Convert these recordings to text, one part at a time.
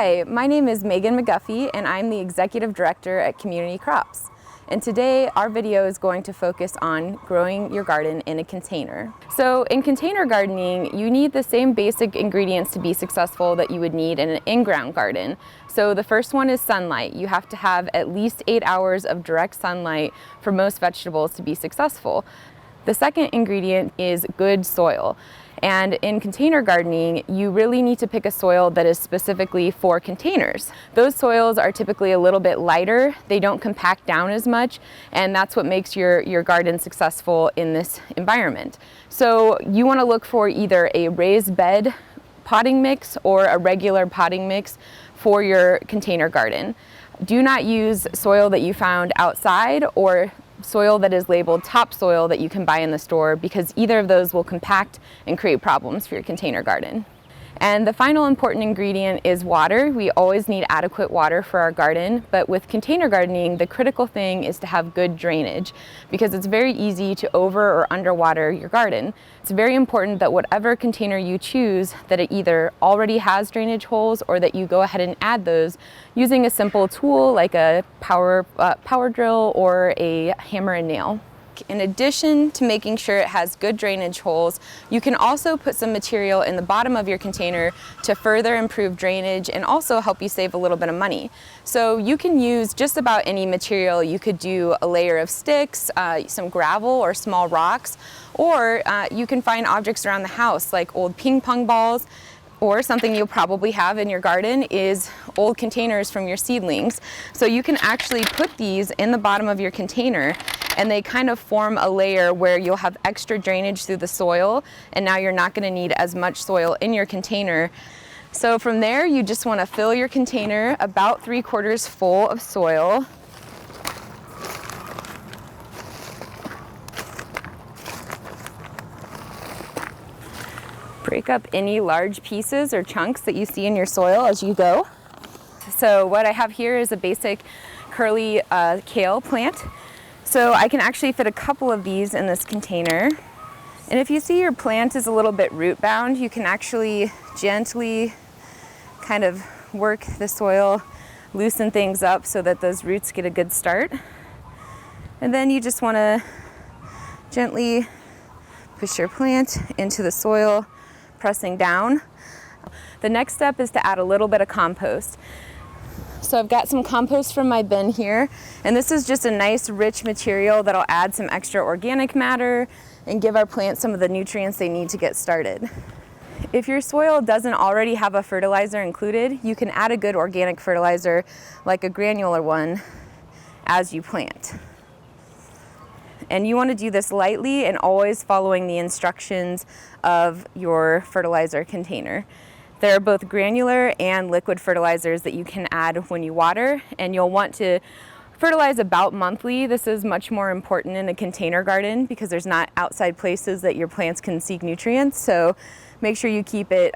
Hi, my name is Megan McGuffey and I'm the Executive Director at Community Crops. And today our video is going to focus on growing your garden in a container. So in container gardening, you need the same basic ingredients to be successful that you would need in an in-ground garden. So the first one is sunlight. You have to have at least 8 hours of direct sunlight for most vegetables to be successful. The second ingredient is good soil. And in container gardening, you really need to pick a soil that is specifically for containers. Those soils are typically a little bit lighter, they don't compact down as much, and that's what makes your garden successful in this environment. So you want to look for either a raised bed potting mix or a regular potting mix for your container garden. Do not use soil that you found outside or soil that is labeled topsoil that you can buy in the store, because either of those will compact and create problems for your container garden. And the final important ingredient is water. We always need adequate water for our garden, but with container gardening, the critical thing is to have good drainage, because it's very easy to over or underwater your garden. It's very important that whatever container you choose, that it either already has drainage holes or that you go ahead and add those using a simple tool like a power drill or a hammer and nail. In addition to making sure it has good drainage holes, you can also put some material in the bottom of your container to further improve drainage and also help you save a little bit of money. So you can use just about any material. You could do a layer of sticks, some gravel or small rocks, or you can find objects around the house like old ping pong balls, or something you'll probably have in your garden is old containers from your seedlings. So you can actually put these in the bottom of your container, and they kind of form a layer where you'll have extra drainage through the soil, and now you're not going to need as much soil in your container. So from there, you just want to fill your container about 3/4 full of soil. Break up any large pieces or chunks that you see in your soil as you go. So what I have here is a basic curly kale plant. So I can actually fit a couple of these in this container. And if you see your plant is a little bit root bound, you can actually gently kind of work the soil, loosen things up so that those roots get a good start. And then you just want to gently push your plant into the soil, pressing down. The next step is to add a little bit of compost. So I've got some compost from my bin here, and this is just a nice rich material that'll add some extra organic matter and give our plants some of the nutrients they need to get started. If your soil doesn't already have a fertilizer included, you can add a good organic fertilizer like a granular one as you plant. And you want to do this lightly and always following the instructions of your fertilizer container. There are both granular and liquid fertilizers that you can add when you water, and you'll want to fertilize about monthly. This is much more important in a container garden because there's not outside places that your plants can seek nutrients. So make sure you keep it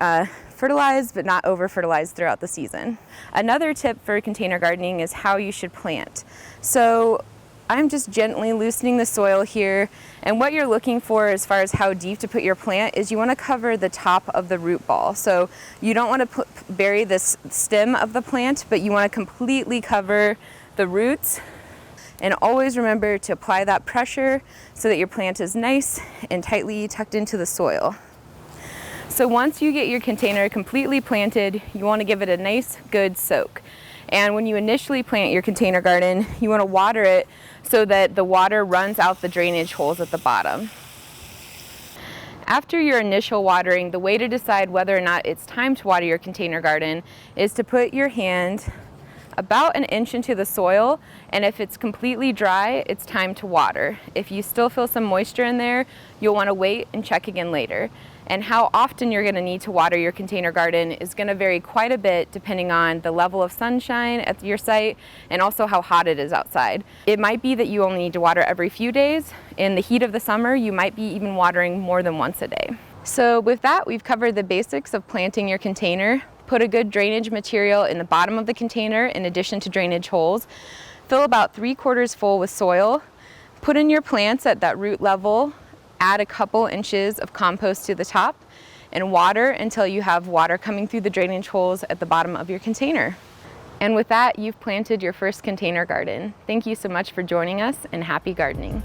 fertilized but not over fertilized throughout the season. Another tip for container gardening is how you should plant. So I'm just gently loosening the soil here, and what you're looking for as far as how deep to put your plant is you want to cover the top of the root ball. So you don't want to bury this stem of the plant, but you want to completely cover the roots, and always remember to apply that pressure so that your plant is nice and tightly tucked into the soil. So once you get your container completely planted, you want to give it a nice good soak. And when you initially plant your container garden, you want to water it so that the water runs out the drainage holes at the bottom. After your initial watering, the way to decide whether or not it's time to water your container garden is to put your hand about 1 inch into the soil, and if it's completely dry, it's time to water. If you still feel some moisture in there, you'll want to wait and check again later. And how often you're going to need to water your container garden is going to vary quite a bit depending on the level of sunshine at your site and also how hot it is outside. It might be that you only need to water every few days. In the heat of the summer, you might be even watering more than once a day. So with that, we've covered the basics of planting your container. Put a good drainage material in the bottom of the container in addition to drainage holes. Fill about 3/4 full with soil. Put in your plants at that root level. Add a couple inches of compost to the top, and water until you have water coming through the drainage holes at the bottom of your container. And with that, you've planted your first container garden. Thank you so much for joining us, and happy gardening.